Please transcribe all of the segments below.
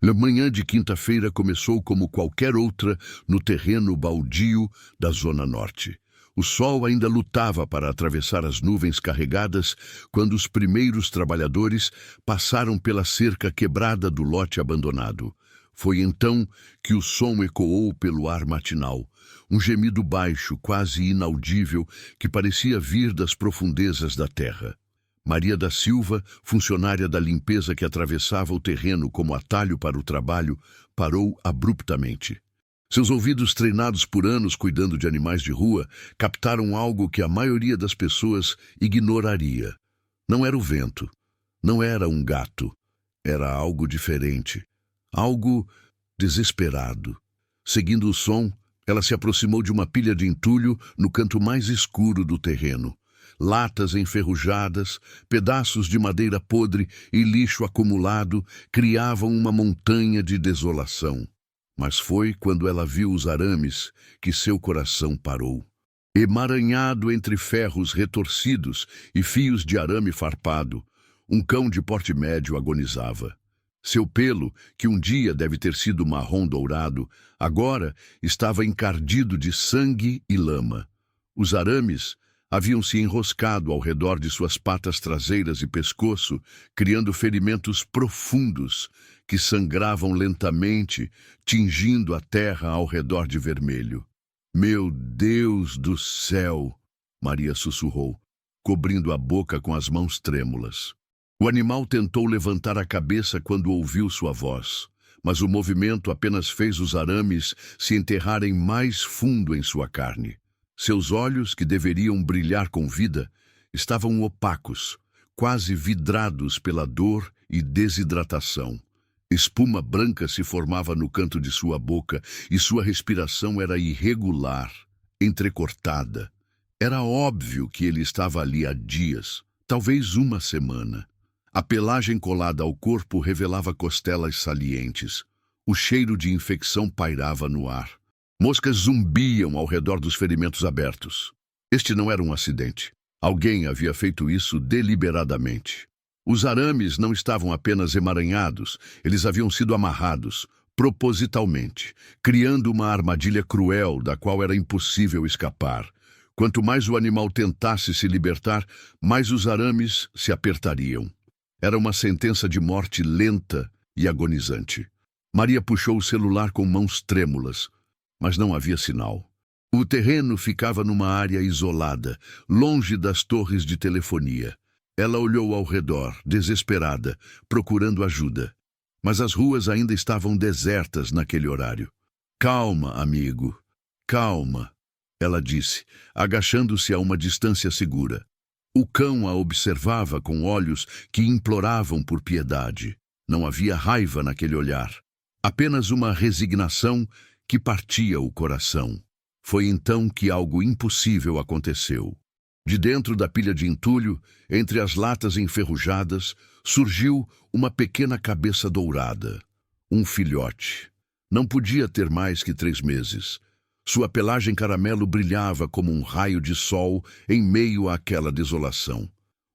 A manhã de quinta-feira começou como qualquer outra no terreno baldio da Zona Norte. O sol ainda lutava para atravessar as nuvens carregadas quando os primeiros trabalhadores passaram pela cerca quebrada do lote abandonado. Foi então que o som ecoou pelo ar matinal, um gemido baixo, quase inaudível, que parecia vir das profundezas da terra. Maria da Silva, funcionária da limpeza que atravessava o terreno como atalho para o trabalho, parou abruptamente. Seus ouvidos, treinados por anos cuidando de animais de rua, captaram algo que a maioria das pessoas ignoraria. Não era o vento, não era um gato, era algo diferente, algo desesperado. Seguindo o som, ela se aproximou de uma pilha de entulho no canto mais escuro do terreno. Latas enferrujadas, pedaços de madeira podre e lixo acumulado criavam uma montanha de desolação. Mas foi quando ela viu os arames que seu coração parou. Emaranhado entre ferros retorcidos e fios de arame farpado, um cão de porte médio agonizava. Seu pelo, que um dia deve ter sido marrom dourado, agora estava encardido de sangue e lama. Os arames haviam se enroscado ao redor de suas patas traseiras e pescoço, criando ferimentos profundos que sangravam lentamente, tingindo a terra ao redor de vermelho. "Meu Deus do céu!" Maria sussurrou, cobrindo a boca com as mãos trêmulas. O animal tentou levantar a cabeça quando ouviu sua voz, mas o movimento apenas fez os arames se enterrarem mais fundo em sua carne. Seus olhos, que deveriam brilhar com vida, estavam opacos, quase vidrados pela dor e desidratação. Espuma branca se formava no canto de sua boca e sua respiração era irregular, entrecortada. Era óbvio que ele estava ali há dias, talvez uma semana. A pelagem colada ao corpo revelava costelas salientes. O cheiro de infecção pairava no ar. Moscas zumbiam ao redor dos ferimentos abertos. Este não era um acidente. Alguém havia feito isso deliberadamente. Os arames não estavam apenas emaranhados, eles haviam sido amarrados, propositalmente, criando uma armadilha cruel da qual era impossível escapar. Quanto mais o animal tentasse se libertar, mais os arames se apertariam. Era uma sentença de morte lenta e agonizante. Maria puxou o celular com mãos trêmulas, mas não havia sinal. O terreno ficava numa área isolada, longe das torres de telefonia. Ela olhou ao redor, desesperada, procurando ajuda. Mas as ruas ainda estavam desertas naquele horário. "Calma, amigo, calma", ela disse, agachando-se a uma distância segura. O cão a observava com olhos que imploravam por piedade. Não havia raiva naquele olhar, apenas uma resignação que partia o coração. Foi então que algo impossível aconteceu. De dentro da pilha de entulho, entre as latas enferrujadas, surgiu uma pequena cabeça dourada. Um filhote. Não podia ter mais que 3 meses. Sua pelagem caramelo brilhava como um raio de sol em meio àquela desolação.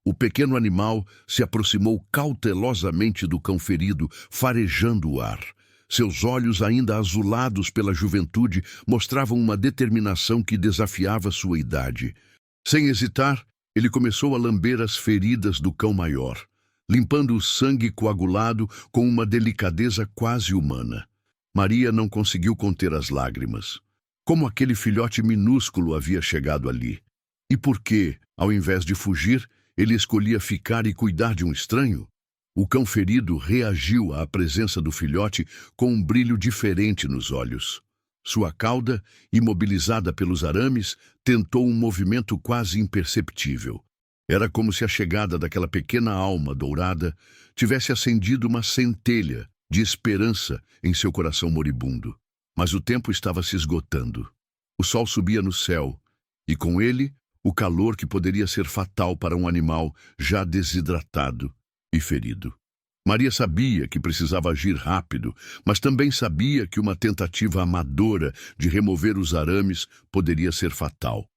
O pequeno animal se aproximou cautelosamente do cão ferido, farejando o ar. Seus olhos, ainda azulados pela juventude, mostravam uma determinação que desafiava sua idade. Sem hesitar, ele começou a lamber as feridas do cão maior, limpando o sangue coagulado com uma delicadeza quase humana. Maria não conseguiu conter as lágrimas. Como aquele filhote minúsculo havia chegado ali? E por que, ao invés de fugir, ele escolhia ficar e cuidar de um estranho? O cão ferido reagiu à presença do filhote com um brilho diferente nos olhos. Sua cauda, imobilizada pelos arames, tentou um movimento quase imperceptível. Era como se a chegada daquela pequena alma dourada tivesse acendido uma centelha de esperança em seu coração moribundo. Mas o tempo estava se esgotando. O sol subia no céu, e com ele, o calor que poderia ser fatal para um animal já desidratado e ferido. Maria sabia que precisava agir rápido, mas também sabia que uma tentativa amadora de remover os arames poderia ser fatal.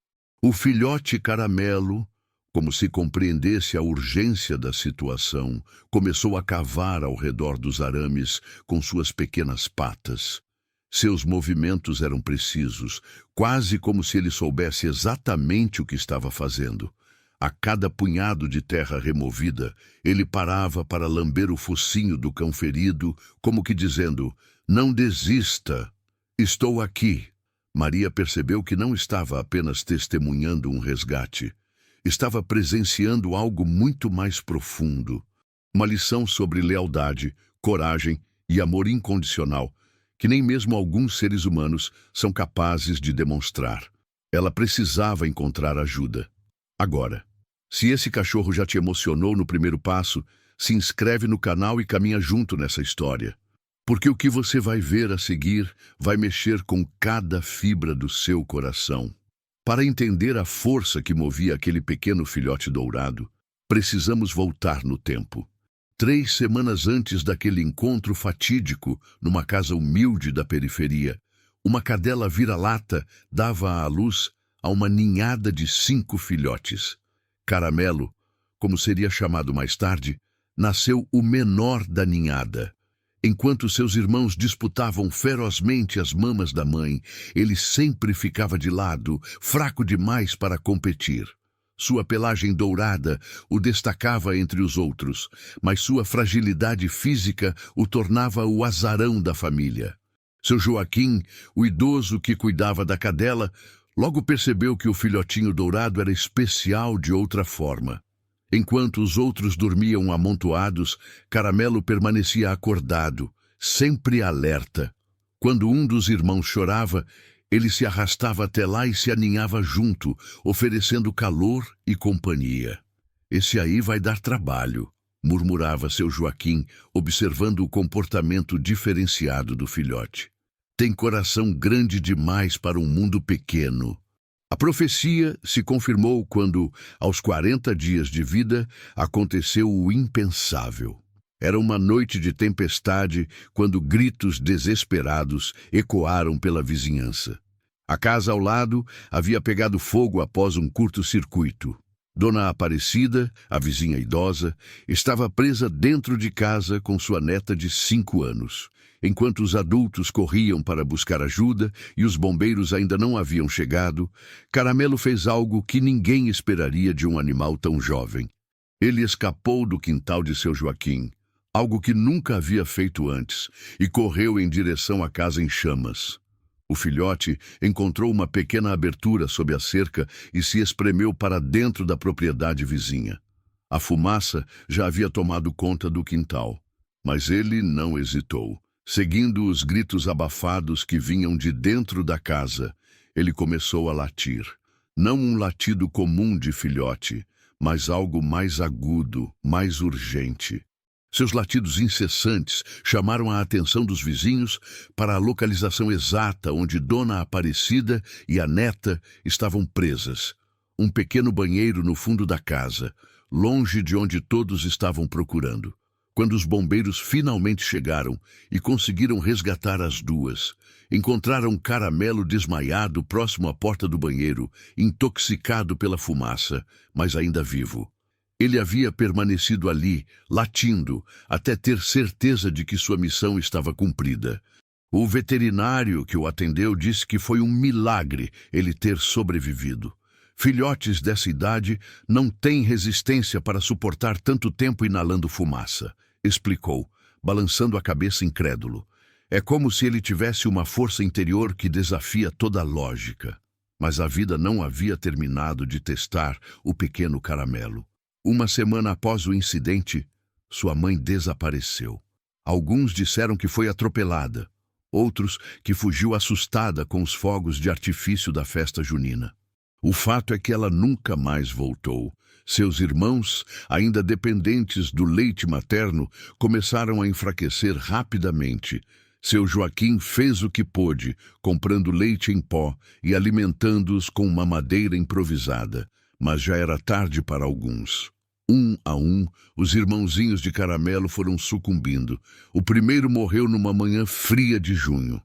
O filhote caramelo Como se compreendesse a urgência da situação, começou a cavar ao redor dos arames com suas pequenas patas. Seus movimentos eram precisos, quase como se ele soubesse exatamente o que estava fazendo. A cada punhado de terra removida, ele parava para lamber o focinho do cão ferido, como que dizendo: "Não desista, estou aqui." Maria percebeu que não estava apenas testemunhando um resgate. Estava presenciando algo muito mais profundo. Uma lição sobre lealdade, coragem e amor incondicional, que nem mesmo alguns seres humanos são capazes de demonstrar. Ela precisava encontrar ajuda. Agora, se esse cachorro já te emocionou no primeiro passo, se inscreve no canal e caminha junto nessa história. Porque o que você vai ver a seguir vai mexer com cada fibra do seu coração. Para entender a força que movia aquele pequeno filhote dourado, precisamos voltar no tempo. 3 semanas antes daquele encontro fatídico numa casa humilde da periferia, uma cadela vira-lata dava à luz a uma ninhada de 5 filhotes. Caramelo, como seria chamado mais tarde, nasceu o menor da ninhada. Enquanto seus irmãos disputavam ferozmente as mamas da mãe, ele sempre ficava de lado, fraco demais para competir. Sua pelagem dourada o destacava entre os outros, mas sua fragilidade física o tornava o azarão da família. Seu Joaquim, o idoso que cuidava da cadela, logo percebeu que o filhotinho dourado era especial de outra forma. Enquanto os outros dormiam amontoados, Caramelo permanecia acordado, sempre alerta. Quando um dos irmãos chorava, ele se arrastava até lá e se aninhava junto, oferecendo calor e companhia. "Esse aí vai dar trabalho", murmurava seu Joaquim, observando o comportamento diferenciado do filhote. "Tem coração grande demais para um mundo pequeno." A profecia se confirmou quando, aos 40 dias de vida, aconteceu o impensável. Era uma noite de tempestade quando gritos desesperados ecoaram pela vizinhança. A casa ao lado havia pegado fogo após um curto-circuito. Dona Aparecida, a vizinha idosa, estava presa dentro de casa com sua neta de 5 anos. Enquanto os adultos corriam para buscar ajuda e os bombeiros ainda não haviam chegado, Caramelo fez algo que ninguém esperaria de um animal tão jovem. Ele escapou do quintal de seu Joaquim, algo que nunca havia feito antes, e correu em direção à casa em chamas. O filhote encontrou uma pequena abertura sob a cerca e se espremeu para dentro da propriedade vizinha. A fumaça já havia tomado conta do quintal, mas ele não hesitou. Seguindo os gritos abafados que vinham de dentro da casa, ele começou a latir. Não um latido comum de filhote, mas algo mais agudo, mais urgente. Seus latidos incessantes chamaram a atenção dos vizinhos para a localização exata onde Dona Aparecida e a neta estavam presas. Um pequeno banheiro no fundo da casa, longe de onde todos estavam procurando. Quando os bombeiros finalmente chegaram e conseguiram resgatar as duas, encontraram Caramelo desmaiado próximo à porta do banheiro, intoxicado pela fumaça, mas ainda vivo. Ele havia permanecido ali, latindo, até ter certeza de que sua missão estava cumprida. O veterinário que o atendeu disse que foi um milagre ele ter sobrevivido. Filhotes dessa idade não têm resistência para suportar tanto tempo inalando fumaça, explicou, balançando a cabeça incrédulo. É como se ele tivesse uma força interior que desafia toda a lógica. Mas a vida não havia terminado de testar o pequeno Caramelo. Uma semana após o incidente, sua mãe desapareceu. Alguns disseram que foi atropelada, outros que fugiu assustada com os fogos de artifício da festa junina. O fato é que ela nunca mais voltou. Seus irmãos, ainda dependentes do leite materno, começaram a enfraquecer rapidamente. Seu Joaquim fez o que pôde, comprando leite em pó e alimentando-os com uma madeira improvisada. Mas já era tarde para alguns. Um a um, os irmãozinhos de Caramelo foram sucumbindo. O primeiro morreu numa manhã fria de junho.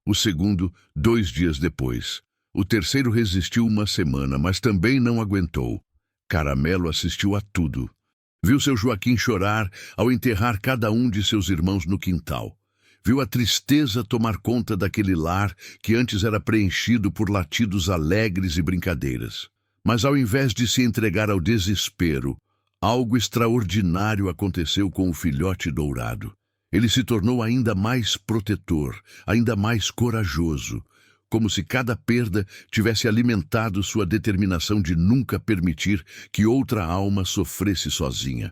O segundo, 2 dias depois. O terceiro resistiu uma semana, mas também não aguentou. Caramelo assistiu a tudo. Viu seu Joaquim chorar ao enterrar cada um de seus irmãos no quintal. Viu a tristeza tomar conta daquele lar que antes era preenchido por latidos alegres e brincadeiras. Mas ao invés de se entregar ao desespero, algo extraordinário aconteceu com o filhote dourado. Ele se tornou ainda mais protetor, ainda mais corajoso, como se cada perda tivesse alimentado sua determinação de nunca permitir que outra alma sofresse sozinha.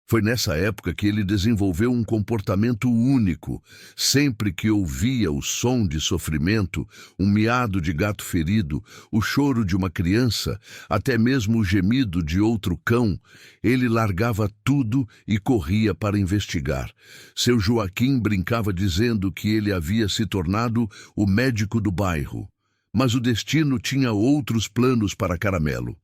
Foi nessa época que ele desenvolveu um comportamento único. Sempre que ouvia o som de sofrimento, um miado de gato ferido, o choro de uma criança, até mesmo o gemido de outro cão, ele largava tudo e corria para investigar. Seu Joaquim brincava dizendo que ele havia se tornado o médico do bairro. Mas o destino tinha outros planos para Caramelo.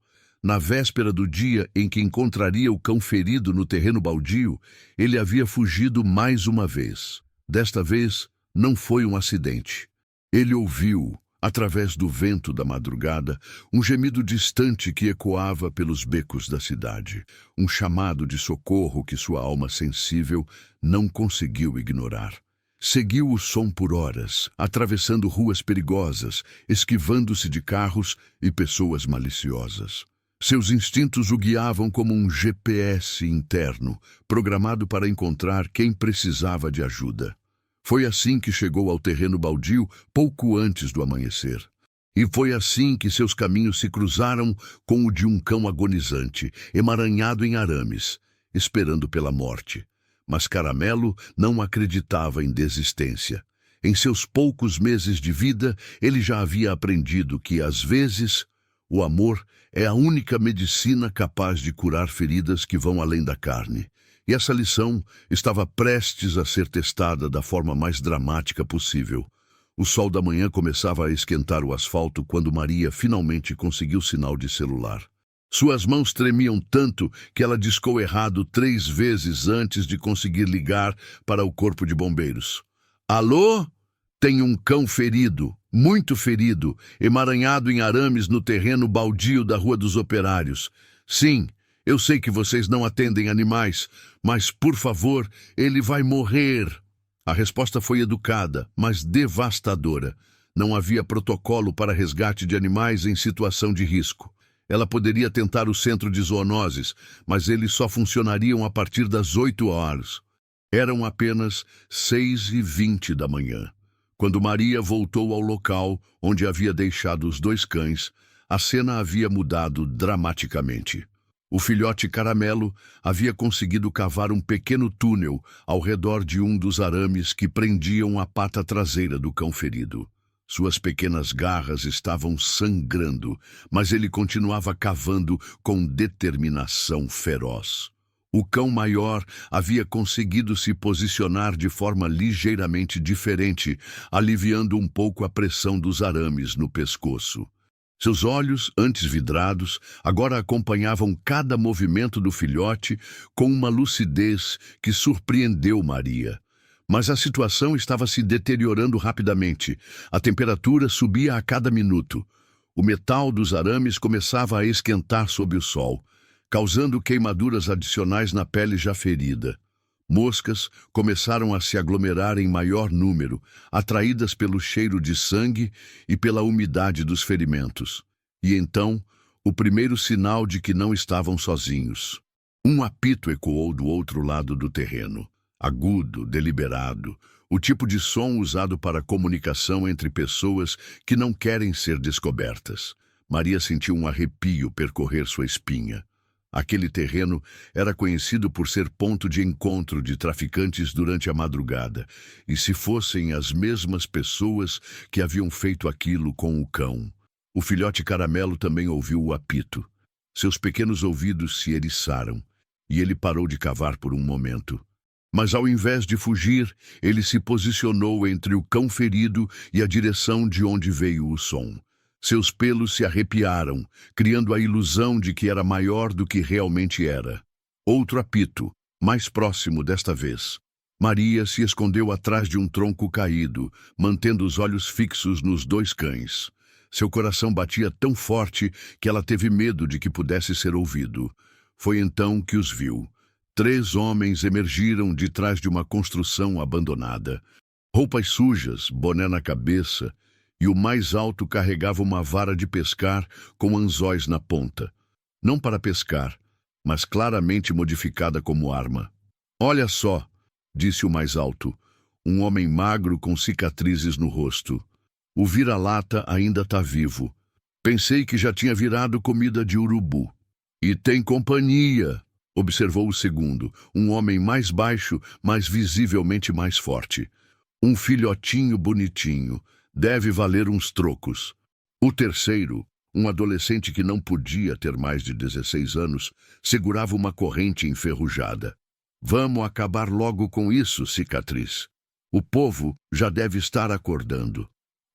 Na véspera do dia em que encontraria o cão ferido no terreno baldio, ele havia fugido mais uma vez. Desta vez, não foi um acidente. Ele ouviu, através do vento da madrugada, um gemido distante que ecoava pelos becos da cidade. Um chamado de socorro que sua alma sensível não conseguiu ignorar. Seguiu o som por horas, atravessando ruas perigosas, esquivando-se de carros e pessoas maliciosas. Seus instintos o guiavam como um GPS interno, programado para encontrar quem precisava de ajuda. Foi assim que chegou ao terreno baldio pouco antes do amanhecer. E foi assim que seus caminhos se cruzaram com o de um cão agonizante, emaranhado em arames, esperando pela morte. Mas Caramelo não acreditava em desistência. Em seus poucos meses de vida, ele já havia aprendido que, às vezes, o amor é a única medicina capaz de curar feridas que vão além da carne. E essa lição estava prestes a ser testada da forma mais dramática possível. O sol da manhã começava a esquentar o asfalto quando Maria finalmente conseguiu sinal de celular. Suas mãos tremiam tanto que ela discou errado 3 vezes antes de conseguir ligar para o corpo de bombeiros. Alô? Tem um cão ferido, muito ferido, emaranhado em arames no terreno baldio da Rua dos Operários. Sim, eu sei que vocês não atendem animais, mas, por favor, ele vai morrer. A resposta foi educada, mas devastadora. Não havia protocolo para resgate de animais em situação de risco. Ela poderia tentar o centro de zoonoses, mas eles só funcionariam a partir das 8 horas. Eram apenas 6h20 da manhã. Quando Maria voltou ao local onde havia deixado os 2 cães, a cena havia mudado dramaticamente. O filhote Caramelo havia conseguido cavar um pequeno túnel ao redor de um dos arames que prendiam a pata traseira do cão ferido. Suas pequenas garras estavam sangrando, mas ele continuava cavando com determinação feroz. O cão maior havia conseguido se posicionar de forma ligeiramente diferente, aliviando um pouco a pressão dos arames no pescoço. Seus olhos, antes vidrados, agora acompanhavam cada movimento do filhote com uma lucidez que surpreendeu Maria. Mas a situação estava se deteriorando rapidamente. A temperatura subia a cada minuto. O metal dos arames começava a esquentar sob o sol, causando queimaduras adicionais na pele já ferida. Moscas começaram a se aglomerar em maior número, atraídas pelo cheiro de sangue e pela umidade dos ferimentos. E então, o primeiro sinal de que não estavam sozinhos. Um apito ecoou do outro lado do terreno. Agudo, deliberado, o tipo de som usado para comunicação entre pessoas que não querem ser descobertas. Maria sentiu um arrepio percorrer sua espinha. Aquele terreno era conhecido por ser ponto de encontro de traficantes durante a madrugada, e se fossem as mesmas pessoas que haviam feito aquilo com o cão. O filhote Caramelo também ouviu o apito. Seus pequenos ouvidos se eriçaram, e ele parou de cavar por um momento. Mas ao invés de fugir, ele se posicionou entre o cão ferido e a direção de onde veio o som. Seus pelos se arrepiaram, criando a ilusão de que era maior do que realmente era. Outro apito, mais próximo desta vez. Maria se escondeu atrás de um tronco caído, mantendo os olhos fixos nos 2 cães. Seu coração batia tão forte que ela teve medo de que pudesse ser ouvido. Foi então que os viu. 3 homens emergiram de trás de uma construção abandonada. Roupas sujas, boné na cabeça, e o mais alto carregava uma vara de pescar com anzóis na ponta. Não para pescar, mas claramente modificada como arma. "Olha só", disse o mais alto, um homem magro com cicatrizes no rosto. "O vira-lata ainda está vivo. Pensei que já tinha virado comida de urubu." "E tem companhia", observou o segundo, um homem mais baixo, mas visivelmente mais forte. "Um filhotinho bonitinho. Deve valer uns trocos." O terceiro, um adolescente que não podia ter mais de 16 anos, segurava uma corrente enferrujada. "Vamos acabar logo com isso, cicatriz. O povo já deve estar acordando."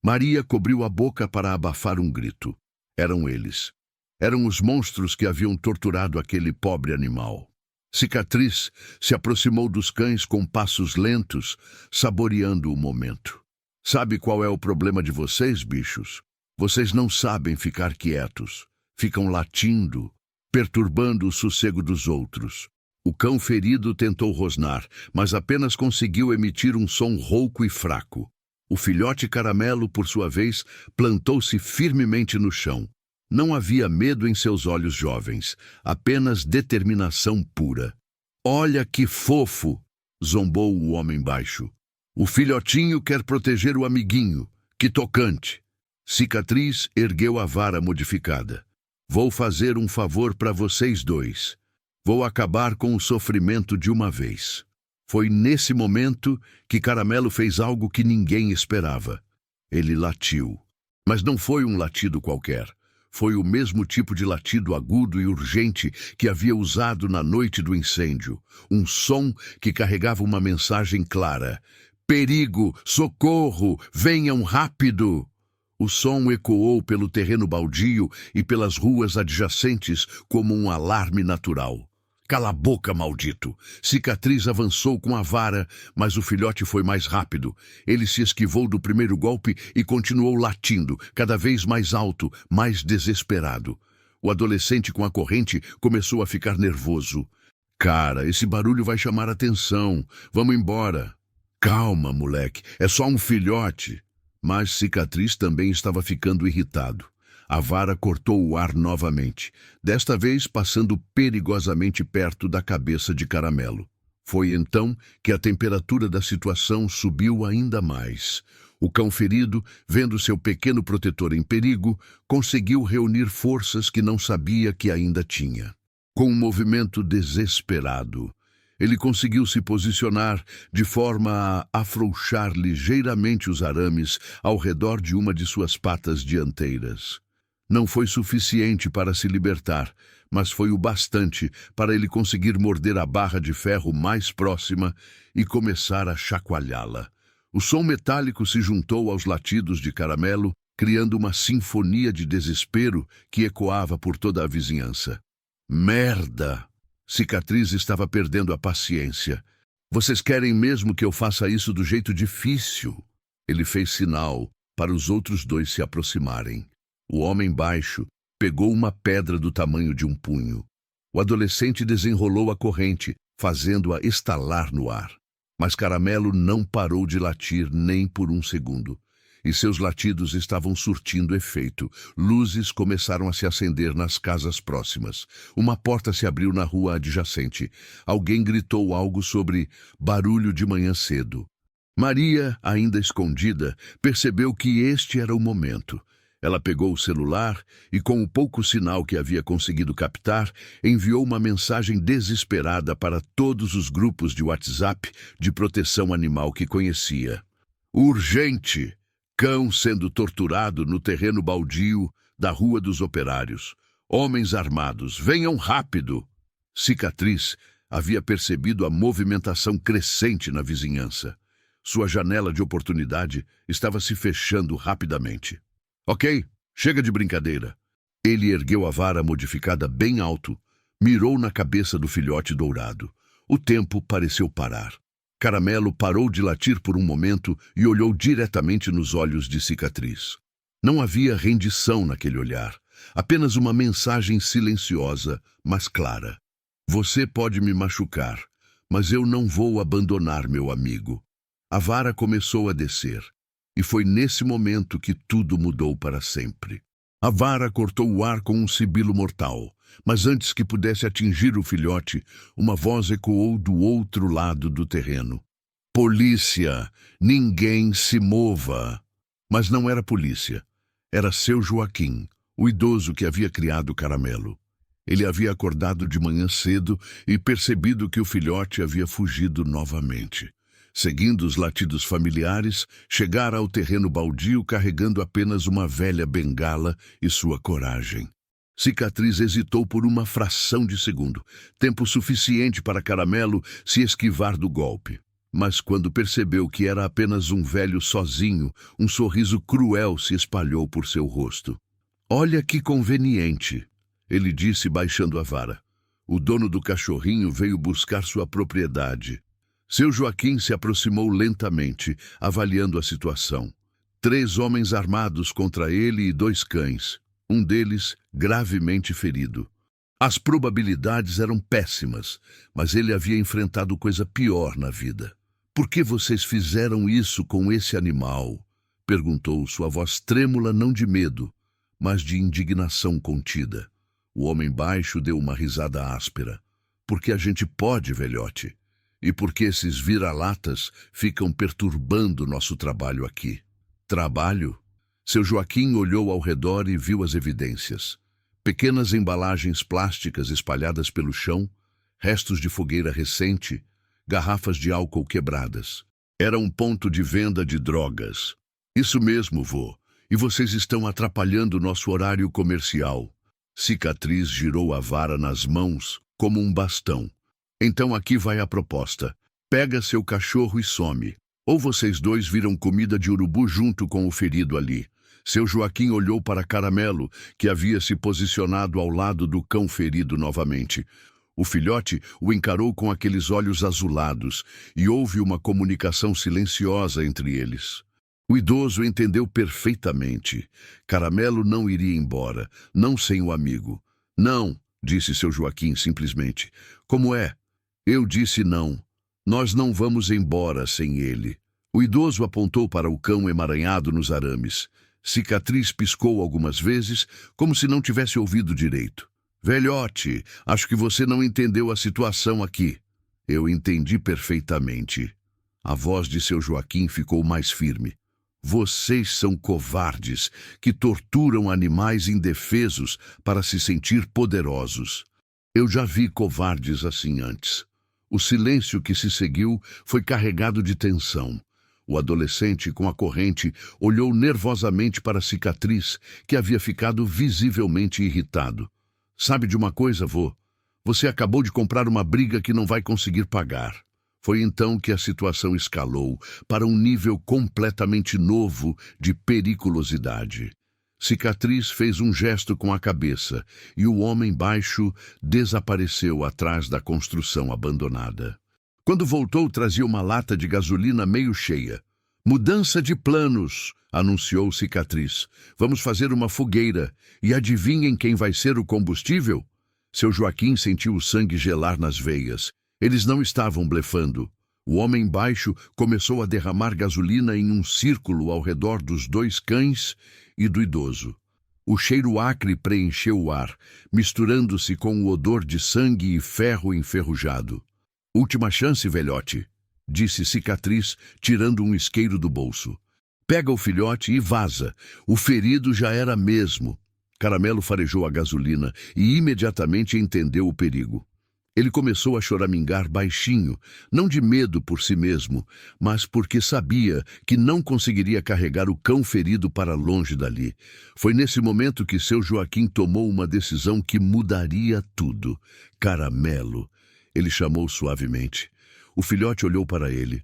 Maria cobriu a boca para abafar um grito. Eram eles. Eram os monstros que haviam torturado aquele pobre animal. Cicatriz se aproximou dos cães com passos lentos, saboreando o momento. "Sabe qual é o problema de vocês, bichos? Vocês não sabem ficar quietos. Ficam latindo, perturbando o sossego dos outros." O cão ferido tentou rosnar, mas apenas conseguiu emitir um som rouco e fraco. O filhote Caramelo, por sua vez, plantou-se firmemente no chão. Não havia medo em seus olhos jovens, apenas determinação pura. "Olha que fofo!" zombou o homem baixo. "O filhotinho quer proteger o amiguinho. Que tocante!" Cicatriz ergueu a vara modificada. "Vou fazer um favor para vocês dois. Vou acabar com o sofrimento de uma vez." Foi nesse momento que Caramelo fez algo que ninguém esperava. Ele latiu. Mas não foi um latido qualquer. Foi o mesmo tipo de latido agudo e urgente que havia usado na noite do incêndio. Um som que carregava uma mensagem clara: "Perigo! Socorro! Venham rápido!" O som ecoou pelo terreno baldio e pelas ruas adjacentes como um alarme natural. "Cala a boca, maldito!" Cicatriz avançou com a vara, mas o filhote foi mais rápido. Ele se esquivou do primeiro golpe e continuou latindo, cada vez mais alto, mais desesperado. O adolescente com a corrente começou a ficar nervoso. "Cara, esse barulho vai chamar atenção. Vamos embora." "Calma, moleque, é só um filhote." Mas Cicatriz também estava ficando irritado. A vara cortou o ar novamente, desta vez passando perigosamente perto da cabeça de Caramelo. Foi então que a temperatura da situação subiu ainda mais. O cão ferido, vendo seu pequeno protetor em perigo, conseguiu reunir forças que não sabia que ainda tinha. Com um movimento desesperado, ele conseguiu se posicionar de forma a afrouxar ligeiramente os arames ao redor de uma de suas patas dianteiras. Não foi suficiente para se libertar, mas foi o bastante para ele conseguir morder a barra de ferro mais próxima e começar a chacoalhá-la. O som metálico se juntou aos latidos de Caramelo, criando uma sinfonia de desespero que ecoava por toda a vizinhança. "Merda!" Cicatriz estava perdendo a paciência. "Vocês querem mesmo que eu faça isso do jeito difícil?" Ele fez sinal para os outros dois se aproximarem. O homem baixo pegou uma pedra do tamanho de um punho. O adolescente desenrolou a corrente, fazendo-a estalar no ar. Mas Caramelo não parou de latir nem por um segundo. E seus latidos estavam surtindo efeito. Luzes começaram a se acender nas casas próximas. Uma porta se abriu na rua adjacente. Alguém gritou algo sobre barulho de manhã cedo. Maria, ainda escondida, percebeu que este era o momento. Ela pegou o celular e, com o pouco sinal que havia conseguido captar, enviou uma mensagem desesperada para todos os grupos de WhatsApp de proteção animal que conhecia. "Urgente! Cão sendo torturado no terreno baldio da Rua dos Operários. Homens armados, venham rápido!" Cicatriz havia percebido a movimentação crescente na vizinhança. Sua janela de oportunidade estava se fechando rapidamente. "Ok, chega de brincadeira." Ele ergueu a vara modificada bem alto, mirou na cabeça do filhote dourado. O tempo pareceu parar. Caramelo parou de latir por um momento e olhou diretamente nos olhos de Cicatriz. Não havia rendição naquele olhar, apenas uma mensagem silenciosa, mas clara. Você pode me machucar, mas eu não vou abandonar meu amigo. A vara começou a descer, e foi nesse momento que tudo mudou para sempre. A vara cortou o ar com um sibilo mortal, mas antes que pudesse atingir o filhote, uma voz ecoou do outro lado do terreno. Polícia! Ninguém se mova! Mas não era polícia. Era seu Joaquim, o idoso que havia criado Caramelo. Ele havia acordado de manhã cedo e percebido que o filhote havia fugido novamente. Seguindo os latidos familiares, chegara ao terreno baldio carregando apenas uma velha bengala e sua coragem. Cicatriz hesitou por uma fração de segundo, tempo suficiente para Caramelo se esquivar do golpe. Mas quando percebeu que era apenas um velho sozinho, um sorriso cruel se espalhou por seu rosto. "Olha que conveniente", ele disse baixando a vara. O dono do cachorrinho veio buscar sua propriedade. Seu Joaquim se aproximou lentamente, avaliando a situação. 3 homens armados contra ele e 2 cães, um deles gravemente ferido. As probabilidades eram péssimas, mas ele havia enfrentado coisa pior na vida. "Por que vocês fizeram isso com esse animal?" perguntou, sua voz trêmula não de medo, mas de indignação contida. O homem baixo deu uma risada áspera. "Porque a gente pode, velhote. E porque esses vira-latas ficam perturbando nosso trabalho aqui." "Trabalho?" Seu Joaquim olhou ao redor e viu as evidências. Pequenas embalagens plásticas espalhadas pelo chão, restos de fogueira recente, garrafas de álcool quebradas. Era um ponto de venda de drogas. "Isso mesmo, vô. E vocês estão atrapalhando nosso horário comercial." Cicatriz girou a vara nas mãos como um bastão. "Então aqui vai a proposta. Pega seu cachorro e some. Ou vocês 2 viram comida de urubu junto com o ferido ali." Seu Joaquim olhou para Caramelo, que havia se posicionado ao lado do cão ferido novamente. O filhote o encarou com aqueles olhos azulados, e houve uma comunicação silenciosa entre eles. O idoso entendeu perfeitamente. Caramelo não iria embora, não sem o amigo. "Não", disse seu Joaquim simplesmente. "Como é?" "Eu disse não. Nós não vamos embora sem ele." O idoso apontou para o cão emaranhado nos arames. Cicatriz piscou algumas vezes, como se não tivesse ouvido direito. "Velhote, acho que você não entendeu a situação aqui." "Eu entendi perfeitamente." A voz de seu Joaquim ficou mais firme. "Vocês são covardes que torturam animais indefesos para se sentir poderosos." Eu já vi covardes assim antes. O silêncio que se seguiu foi carregado de tensão. O adolescente, com a corrente, olhou nervosamente para a Cicatriz, que havia ficado visivelmente irritado. "Sabe de uma coisa, vô? Você acabou de comprar uma briga que não vai conseguir pagar." Foi então que a situação escalou para um nível completamente novo de periculosidade. Cicatriz fez um gesto com a cabeça e o homem baixo desapareceu atrás da construção abandonada. Quando voltou, trazia uma lata de gasolina meio cheia. "Mudança de planos", anunciou Cicatriz. "Vamos fazer uma fogueira. E adivinhem quem vai ser o combustível?" Seu Joaquim sentiu o sangue gelar nas veias. Eles não estavam blefando. O homem baixo começou a derramar gasolina em um círculo ao redor dos 2 cães e do idoso. O cheiro acre preencheu o ar, misturando-se com o odor de sangue e ferro enferrujado. "Última chance, velhote", disse Cicatriz, tirando um isqueiro do bolso. "Pega o filhote e vaza. O ferido já era mesmo." Caramelo farejou a gasolina e imediatamente entendeu o perigo. Ele começou a choramingar baixinho, não de medo por si mesmo, mas porque sabia que não conseguiria carregar o cão ferido para longe dali. Foi nesse momento que seu Joaquim tomou uma decisão que mudaria tudo. "Caramelo", ele chamou suavemente. O filhote olhou para ele.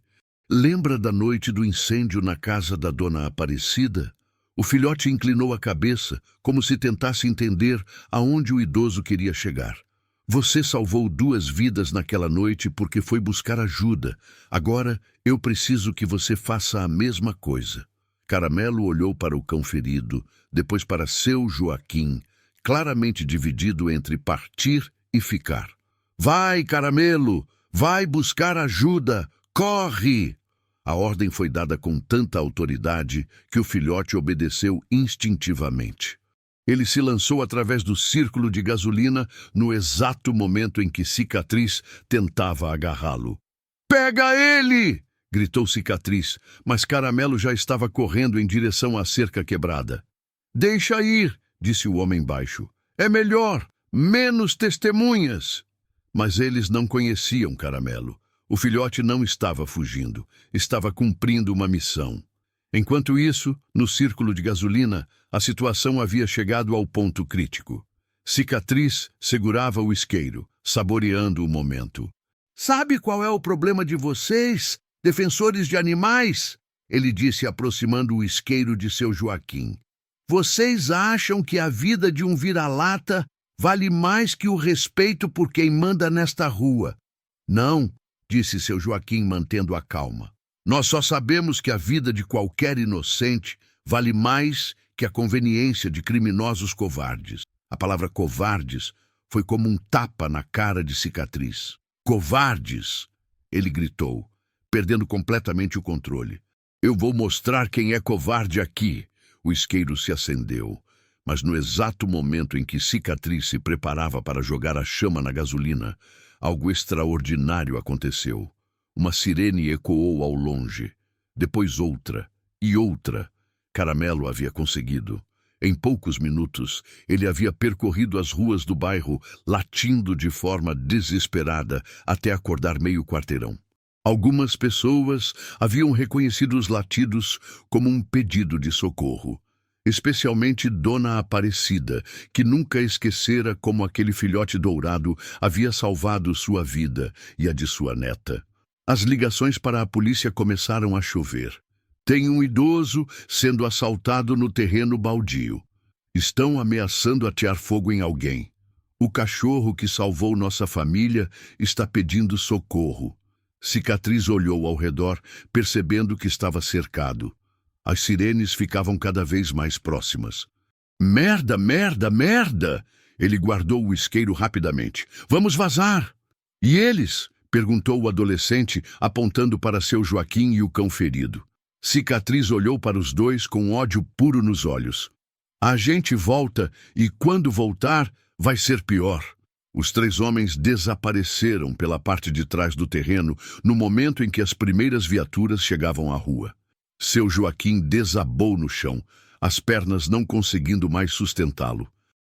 "Lembra da noite do incêndio na casa da dona Aparecida?" O filhote inclinou a cabeça, como se tentasse entender aonde o idoso queria chegar. "Você salvou 2 vidas naquela noite porque foi buscar ajuda. Agora eu preciso que você faça a mesma coisa." Caramelo olhou para o cão ferido, depois para seu Joaquim, claramente dividido entre partir e ficar. Vai, Caramelo! Vai buscar ajuda! Corre! A ordem foi dada com tanta autoridade que o filhote obedeceu instintivamente. Ele se lançou através do círculo de gasolina no exato momento em que Cicatriz tentava agarrá-lo. Pega ele! Gritou Cicatriz, mas Caramelo já estava correndo em direção à cerca quebrada. Deixa ir, disse o homem baixo. É melhor, menos testemunhas. Mas eles não conheciam Caramelo. O filhote não estava fugindo, estava cumprindo uma missão. Enquanto isso, no círculo de gasolina, a situação havia chegado ao ponto crítico. Cicatriz segurava o isqueiro, saboreando o momento. Sabe qual é o problema de vocês, defensores de animais? Ele disse, aproximando o isqueiro de seu Joaquim. Vocês acham que a vida de um vira-lata vale mais que o respeito por quem manda nesta rua? Não, disse seu Joaquim, mantendo a calma. Nós só sabemos que a vida de qualquer inocente vale mais que a conveniência de criminosos covardes. A palavra covardes foi como um tapa na cara de Cicatriz. Covardes! Ele gritou, perdendo completamente o controle. Eu vou mostrar quem é covarde aqui. O isqueiro se acendeu, mas no exato momento em que Cicatriz se preparava para jogar a chama na gasolina, algo extraordinário aconteceu. Uma sirene ecoou ao longe, depois outra e outra. Caramelo havia conseguido. Em poucos minutos, ele havia percorrido as ruas do bairro, latindo de forma desesperada até acordar meio quarteirão. Algumas pessoas haviam reconhecido os latidos como um pedido de socorro, especialmente Dona Aparecida, que nunca esquecera como aquele filhote dourado havia salvado sua vida e a de sua neta. As ligações para a polícia começaram a chover. Tem um idoso sendo assaltado no terreno baldio. Estão ameaçando atear fogo em alguém. O cachorro que salvou nossa família está pedindo socorro. Cicatriz olhou ao redor, percebendo que estava cercado. As sirenes ficavam cada vez mais próximas. Merda, merda, merda! Ele guardou o isqueiro rapidamente. Vamos vazar! E eles? Perguntou o adolescente, apontando para seu Joaquim e o cão ferido. Cicatriz olhou para os dois com ódio puro nos olhos. A gente volta e, quando voltar, vai ser pior. Os três homens desapareceram pela parte de trás do terreno no momento em que as primeiras viaturas chegavam à rua. Seu Joaquim desabou no chão, as pernas não conseguindo mais sustentá-lo.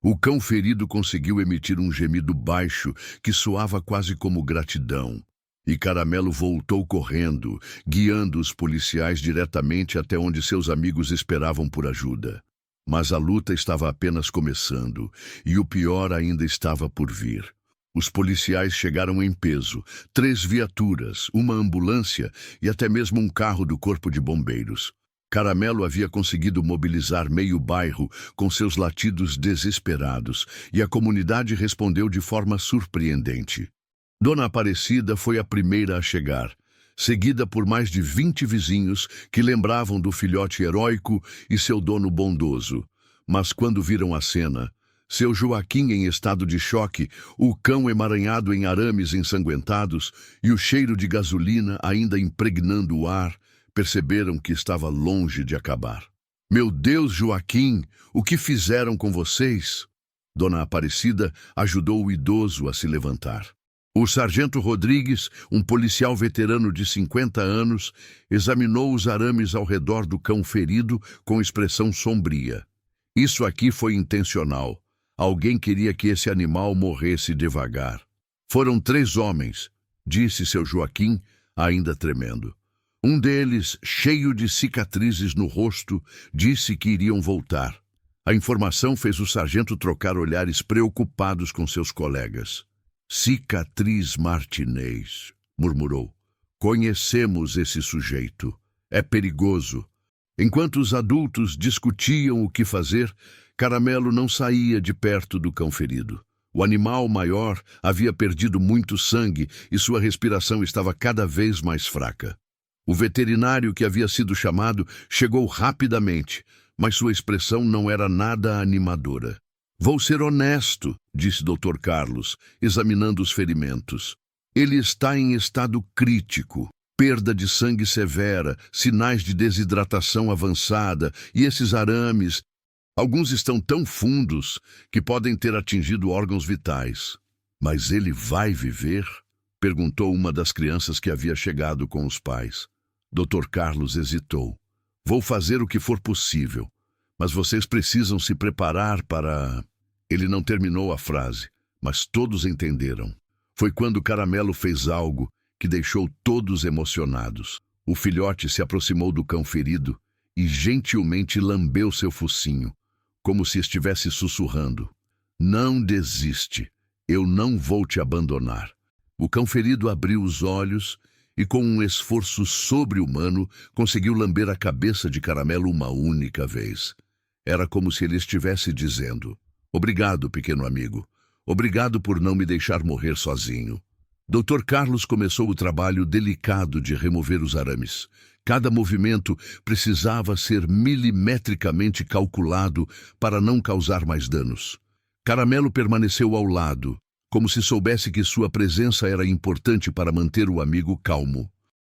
O cão ferido conseguiu emitir um gemido baixo que soava quase como gratidão. E Caramelo voltou correndo, guiando os policiais diretamente até onde seus amigos esperavam por ajuda. Mas a luta estava apenas começando, e o pior ainda estava por vir. Os policiais chegaram em peso, 3 viaturas, uma ambulância e até mesmo um carro do Corpo de Bombeiros. Caramelo havia conseguido mobilizar meio bairro com seus latidos desesperados, e a comunidade respondeu de forma surpreendente. Dona Aparecida foi a primeira a chegar, seguida por mais de 20 vizinhos que lembravam do filhote heróico e seu dono bondoso. Mas quando viram a cena, seu Joaquim em estado de choque, o cão emaranhado em arames ensanguentados e o cheiro de gasolina ainda impregnando o ar, perceberam que estava longe de acabar. Meu Deus, Joaquim, o que fizeram com vocês? Dona Aparecida ajudou o idoso a se levantar. O sargento Rodrigues, um policial veterano de 50 anos, examinou os arames ao redor do cão ferido com expressão sombria. Isso aqui foi intencional. Alguém queria que esse animal morresse devagar. Foram 3 homens, disse seu Joaquim, ainda tremendo. Um deles, cheio de cicatrizes no rosto, disse que iriam voltar. A informação fez o sargento trocar olhares preocupados com seus colegas. Cicatriz Martinez, murmurou. Conhecemos esse sujeito. É perigoso. Enquanto os adultos discutiam o que fazer, Caramelo não saía de perto do cão ferido. O animal maior havia perdido muito sangue e sua respiração estava cada vez mais fraca. O veterinário que havia sido chamado chegou rapidamente, mas sua expressão não era nada animadora. Vou ser honesto, disse Dr. Carlos, examinando os ferimentos. Ele está em estado crítico. Perda de sangue severa, sinais de desidratação avançada e esses arames. Alguns estão tão fundos que podem ter atingido órgãos vitais. Mas ele vai viver? Perguntou uma das crianças que havia chegado com os pais. Dr. Carlos hesitou. Vou fazer o que for possível, mas vocês precisam se preparar para... Ele não terminou a frase, mas todos entenderam. Foi quando Caramelo fez algo que deixou todos emocionados. O filhote se aproximou do cão ferido e gentilmente lambeu seu focinho, como se estivesse sussurrando. Não desiste, eu não vou te abandonar. O cão ferido abriu os olhos e, com um esforço sobre-humano, conseguiu lamber a cabeça de Caramelo uma única vez. Era como se ele estivesse dizendo: obrigado, pequeno amigo. Obrigado por não me deixar morrer sozinho. Dr. Carlos começou o trabalho delicado de remover os arames. Cada movimento precisava ser milimetricamente calculado para não causar mais danos. Caramelo permaneceu ao lado, como se soubesse que sua presença era importante para manter o amigo calmo.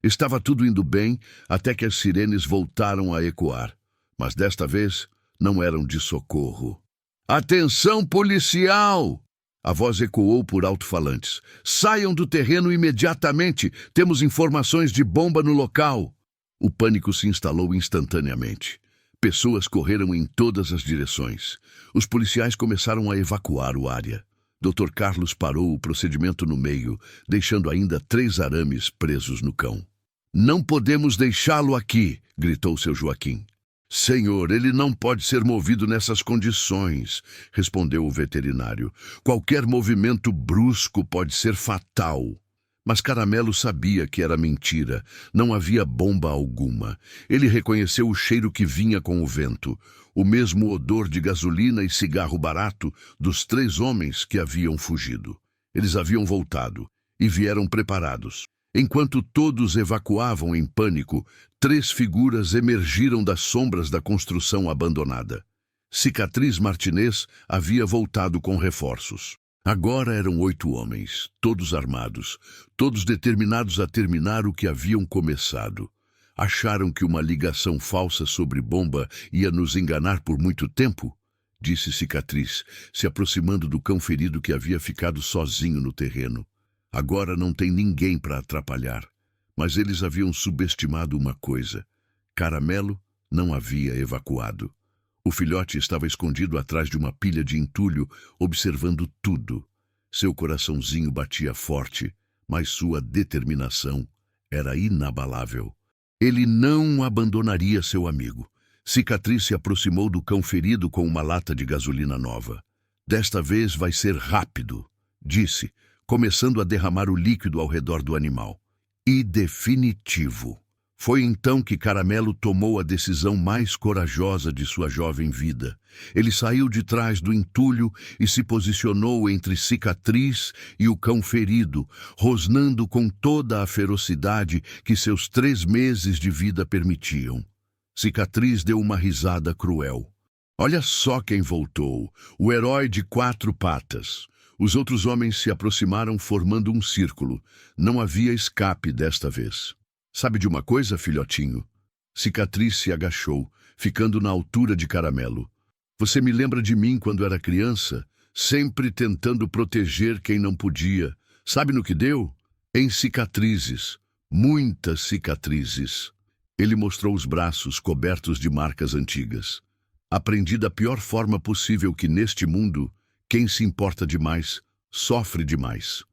Estava tudo indo bem até que as sirenes voltaram a ecoar, mas desta vez não eram de socorro. Atenção policial! A voz ecoou por alto-falantes. Saiam do terreno imediatamente! Temos informações de bomba no local! O pânico se instalou instantaneamente. Pessoas correram em todas as direções. Os policiais começaram a evacuar a área. Dr. Carlos parou o procedimento no meio, deixando ainda 3 arames presos no cão. Não podemos deixá-lo aqui! Gritou seu Joaquim. Senhor, ele não pode ser movido nessas condições, respondeu o veterinário. Qualquer movimento brusco pode ser fatal. Mas Caramelo sabia que era mentira. Não havia bomba alguma. Ele reconheceu o cheiro que vinha com o vento, o mesmo odor de gasolina e cigarro barato dos 3 homens que haviam fugido. Eles haviam voltado e vieram preparados. Enquanto todos evacuavam em pânico, 3 figuras emergiram das sombras da construção abandonada. Cicatriz Martinez havia voltado com reforços. Agora eram 8 homens, todos armados, todos determinados a terminar o que haviam começado. Acharam que uma ligação falsa sobre bomba ia nos enganar por muito tempo? Disse Cicatriz, se aproximando do cão ferido que havia ficado sozinho no terreno. Agora não tem ninguém para atrapalhar. Mas eles haviam subestimado uma coisa. Caramelo não havia evacuado. O filhote estava escondido atrás de uma pilha de entulho, observando tudo. Seu coraçãozinho batia forte, mas sua determinação era inabalável. Ele não abandonaria seu amigo. Cicatriz se aproximou do cão ferido com uma lata de gasolina nova. Desta vez vai ser rápido, disse, começando a derramar o líquido ao redor do animal. E definitivo. Foi então que Caramelo tomou a decisão mais corajosa de sua jovem vida. Ele saiu de trás do entulho e se posicionou entre Cicatriz e o cão ferido, rosnando com toda a ferocidade que seus 3 meses de vida permitiam. Cicatriz deu uma risada cruel. Olha só quem voltou, o herói de 4 patas. Os outros homens se aproximaram formando um círculo. Não havia escape desta vez. Sabe de uma coisa, filhotinho? Cicatriz se agachou, ficando na altura de Caramelo. Você me lembra de mim quando era criança, sempre tentando proteger quem não podia. Sabe no que deu? Em cicatrizes. Muitas cicatrizes. Ele mostrou os braços cobertos de marcas antigas. Aprendi da pior forma possível que neste mundo, quem se importa demais, sofre demais.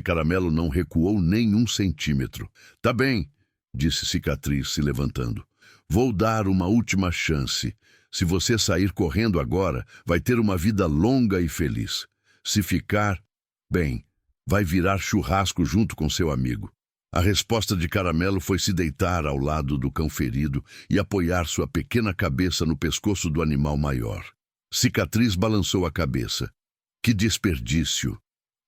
Caramelo não recuou nem 1 centímetro. Tá bem, disse Cicatriz, se levantando. Vou dar uma última chance. Se você sair correndo agora, vai ter uma vida longa e feliz. Se ficar, bem, vai virar churrasco junto com seu amigo. A resposta de Caramelo foi se deitar ao lado do cão ferido e apoiar sua pequena cabeça no pescoço do animal maior. Cicatriz balançou a cabeça. Que desperdício!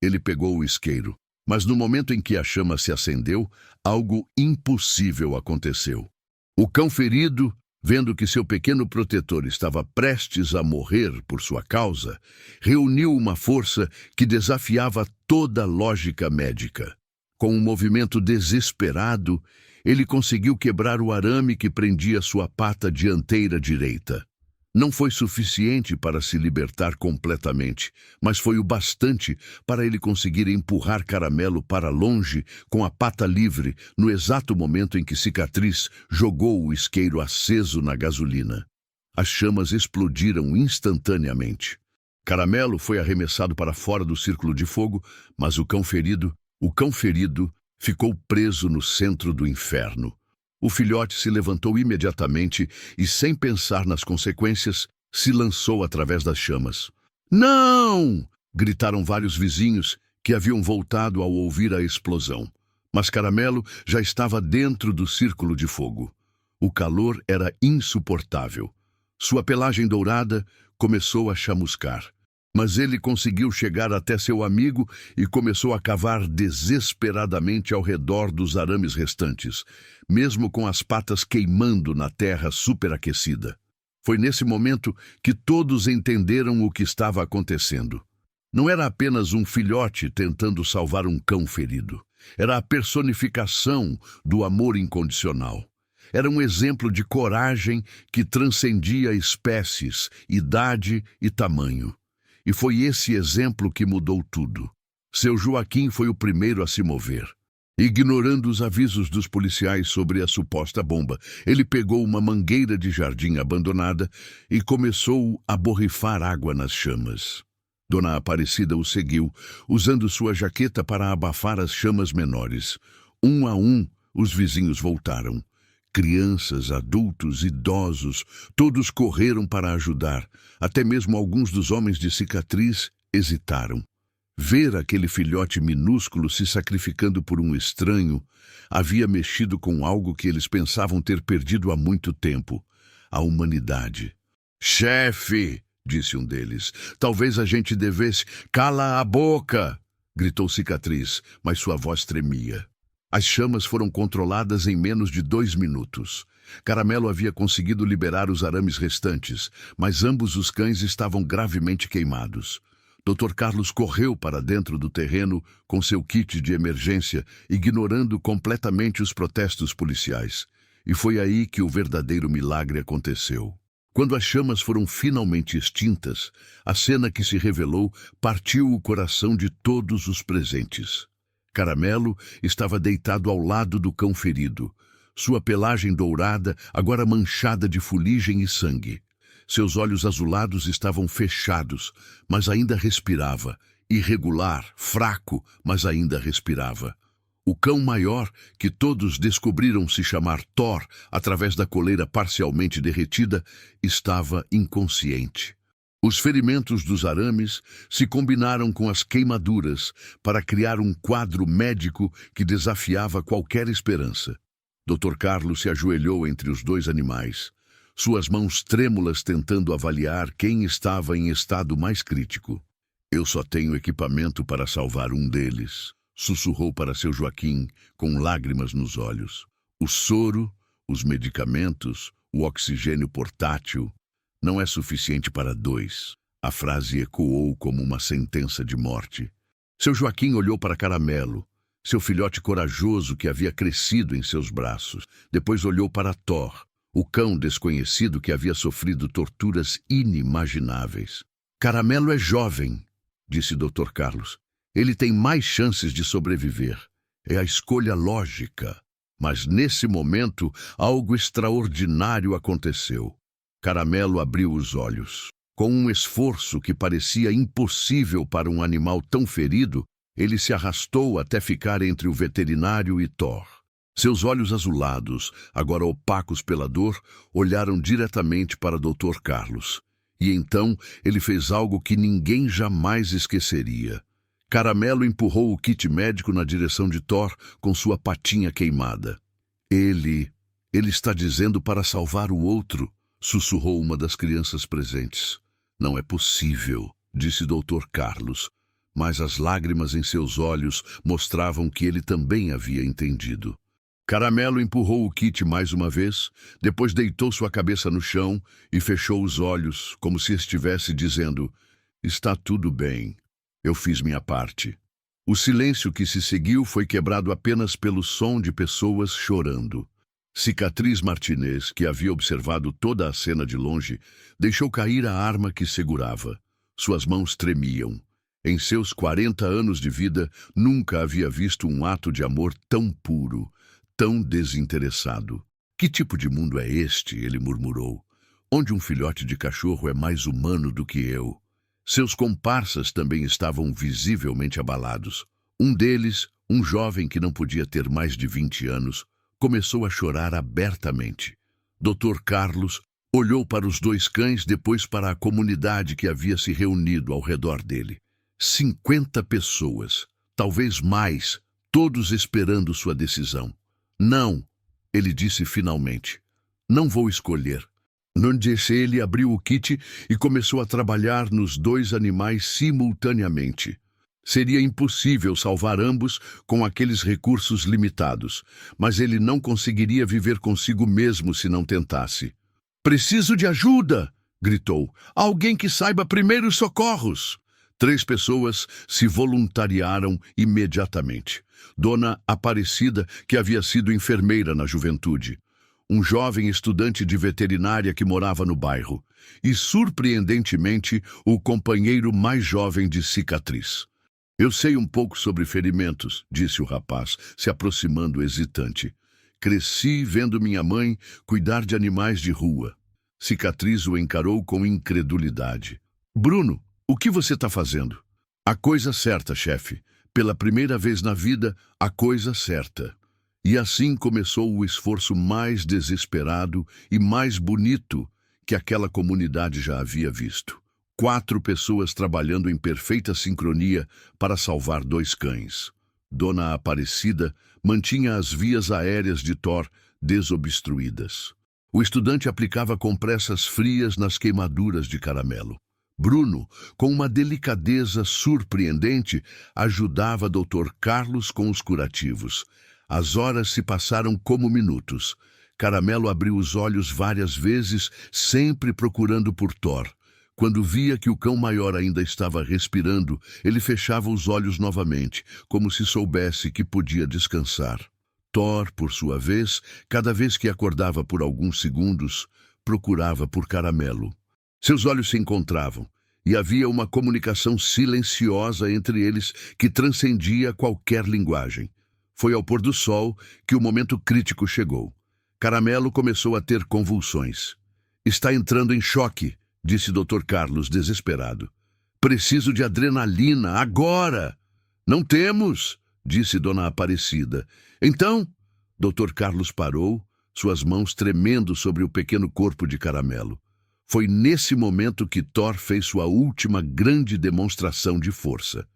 Ele pegou o isqueiro. Mas no momento em que a chama se acendeu, algo impossível aconteceu. O cão ferido, vendo que seu pequeno protetor estava prestes a morrer por sua causa, reuniu uma força que desafiava toda a lógica médica. Com um movimento desesperado, ele conseguiu quebrar o arame que prendia sua pata dianteira direita. Não foi suficiente para se libertar completamente, mas foi o bastante para ele conseguir empurrar Caramelo para longe com a pata livre no exato momento em que Cicatriz jogou o isqueiro aceso na gasolina. As chamas explodiram instantaneamente. Caramelo foi arremessado para fora do círculo de fogo, mas o cão ferido, ficou preso no centro do inferno. O filhote se levantou imediatamente e, sem pensar nas consequências, se lançou através das chamas. "Não!" gritaram vários vizinhos que haviam voltado ao ouvir a explosão. Mas Caramelo já estava dentro do círculo de fogo. O calor era insuportável. Sua pelagem dourada começou a chamuscar. Mas ele conseguiu chegar até seu amigo e começou a cavar desesperadamente ao redor dos arames restantes, mesmo com as patas queimando na terra superaquecida. Foi nesse momento que todos entenderam o que estava acontecendo. Não era apenas um filhote tentando salvar um cão ferido. Era a personificação do amor incondicional. Era um exemplo de coragem que transcendia espécies, idade e tamanho. E foi esse exemplo que mudou tudo. Seu Joaquim foi o primeiro a se mover. Ignorando os avisos dos policiais sobre a suposta bomba, ele pegou uma mangueira de jardim abandonada e começou a borrifar água nas chamas. Dona Aparecida o seguiu, usando sua jaqueta para abafar as chamas menores. Um a um, os vizinhos voltaram. Crianças, adultos, idosos, todos correram para ajudar. Até mesmo alguns dos homens de Cicatriz hesitaram. Ver aquele filhote minúsculo se sacrificando por um estranho havia mexido com algo que eles pensavam ter perdido há muito tempo: a humanidade. "Chefe", disse um deles, "talvez a gente devesse..." "Cala a boca!" gritou Cicatriz, mas sua voz tremia. As chamas foram controladas em menos de 2 minutos. Caramelo havia conseguido liberar os arames restantes, mas ambos os cães estavam gravemente queimados. Dr. Carlos correu para dentro do terreno com seu kit de emergência, ignorando completamente os protestos policiais. E foi aí que o verdadeiro milagre aconteceu. Quando as chamas foram finalmente extintas, a cena que se revelou partiu o coração de todos os presentes. Caramelo estava deitado ao lado do cão ferido, sua pelagem dourada agora manchada de fuligem e sangue. Seus olhos azulados estavam fechados, mas ainda respirava, irregular, fraco, mas ainda respirava. O cão maior, que todos descobriram se chamar Thor através da coleira parcialmente derretida, estava inconsciente. Os ferimentos dos arames se combinaram com as queimaduras para criar um quadro médico que desafiava qualquer esperança. Dr. Carlos se ajoelhou entre os 2 animais, suas mãos trêmulas tentando avaliar quem estava em estado mais crítico. "Eu só tenho equipamento para salvar um deles", sussurrou para seu Joaquim, com lágrimas nos olhos. "O soro, os medicamentos, o oxigênio portátil... não é suficiente para 2. A frase ecoou como uma sentença de morte. Seu Joaquim olhou para Caramelo, seu filhote corajoso que havia crescido em seus braços. Depois olhou para Thor, o cão desconhecido que havia sofrido torturas inimagináveis. "Caramelo é jovem", disse Dr. Carlos. "Ele tem mais chances de sobreviver. É a escolha lógica." Mas nesse momento, algo extraordinário aconteceu. Caramelo abriu os olhos. Com um esforço que parecia impossível para um animal tão ferido, ele se arrastou até ficar entre o veterinário e Thor. Seus olhos azulados, agora opacos pela dor, olharam diretamente para Dr. Carlos. E então ele fez algo que ninguém jamais esqueceria. Caramelo empurrou o kit médico na direção de Thor com sua patinha queimada. Ele está dizendo para salvar o outro", sussurrou uma das crianças presentes. "Não é possível", disse Dr. Carlos, mas as lágrimas em seus olhos mostravam que ele também havia entendido. Caramelo empurrou o kit mais uma vez, depois deitou sua cabeça no chão e fechou os olhos, como se estivesse dizendo: "Está tudo bem, eu fiz minha parte." O silêncio que se seguiu foi quebrado apenas pelo som de pessoas chorando. Cicatriz Martinez, que havia observado toda a cena de longe, deixou cair a arma que segurava. Suas mãos tremiam. Em seus 40 anos de vida, nunca havia visto um ato de amor tão puro, tão desinteressado. "Que tipo de mundo é este?" ele murmurou. "Onde um filhote de cachorro é mais humano do que eu." Seus comparsas também estavam visivelmente abalados. Um deles, um jovem que não podia ter mais de 20 anos, começou a chorar abertamente. Dr. Carlos olhou para os dois cães, depois para a comunidade que havia se reunido ao redor dele. 50 pessoas, talvez mais, todos esperando sua decisão. "Não", ele disse finalmente. "Não vou escolher." Ele abriu o kit e começou a trabalhar nos dois animais simultaneamente. Seria impossível salvar ambos com aqueles recursos limitados, mas ele não conseguiria viver consigo mesmo se não tentasse. "Preciso de ajuda!" gritou. "Alguém que saiba primeiros socorros!" 3 pessoas se voluntariaram imediatamente. Dona Aparecida, que havia sido enfermeira na juventude. Um jovem estudante de veterinária que morava no bairro. E, surpreendentemente, o companheiro mais jovem de Cicatriz. "Eu sei um pouco sobre ferimentos", disse o rapaz, se aproximando hesitante. "Cresci vendo minha mãe cuidar de animais de rua." Cicatriz o encarou com incredulidade. "Bruno, o que você está fazendo?" "A coisa certa, chefe. Pela primeira vez na vida, a coisa certa." E assim começou o esforço mais desesperado e mais bonito que aquela comunidade já havia visto. 4 pessoas trabalhando em perfeita sincronia para salvar 2 cães. Dona Aparecida mantinha as vias aéreas de Thor desobstruídas. O estudante aplicava compressas frias nas queimaduras de Caramelo. Bruno, com uma delicadeza surpreendente, ajudava Dr. Carlos com os curativos. As horas se passaram como minutos. Caramelo abriu os olhos várias vezes, sempre procurando por Thor. Quando via que o cão maior ainda estava respirando, ele fechava os olhos novamente, como se soubesse que podia descansar. Thor, por sua vez, cada vez que acordava por alguns segundos, procurava por Caramelo. Seus olhos se encontravam, e havia uma comunicação silenciosa entre eles que transcendia qualquer linguagem. Foi ao pôr do sol que o momento crítico chegou. Caramelo começou a ter convulsões. "Está entrando em choque", disse Dr. Carlos, desesperado. "Preciso de adrenalina, agora!" "Não temos", disse Dona Aparecida. "Então?" Dr. Carlos parou, suas mãos tremendo sobre o pequeno corpo de Caramelo. Foi nesse momento que Thor fez sua última grande demonstração de força.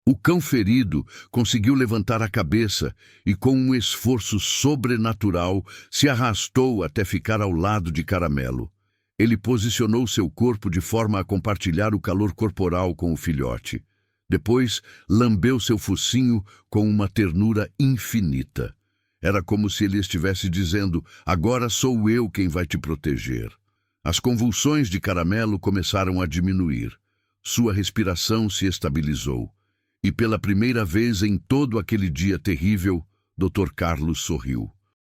O cão ferido conseguiu levantar a cabeça e, com um esforço sobrenatural, se arrastou até ficar ao lado de Caramelo. Ele posicionou seu corpo de forma a compartilhar o calor corporal com o filhote. Depois, lambeu seu focinho com uma ternura infinita. Era como se ele estivesse dizendo: "Agora sou eu quem vai te proteger." As convulsões de Caramelo começaram a diminuir. Sua respiração se estabilizou. E pela primeira vez em todo aquele dia terrível, Dr. Carlos sorriu.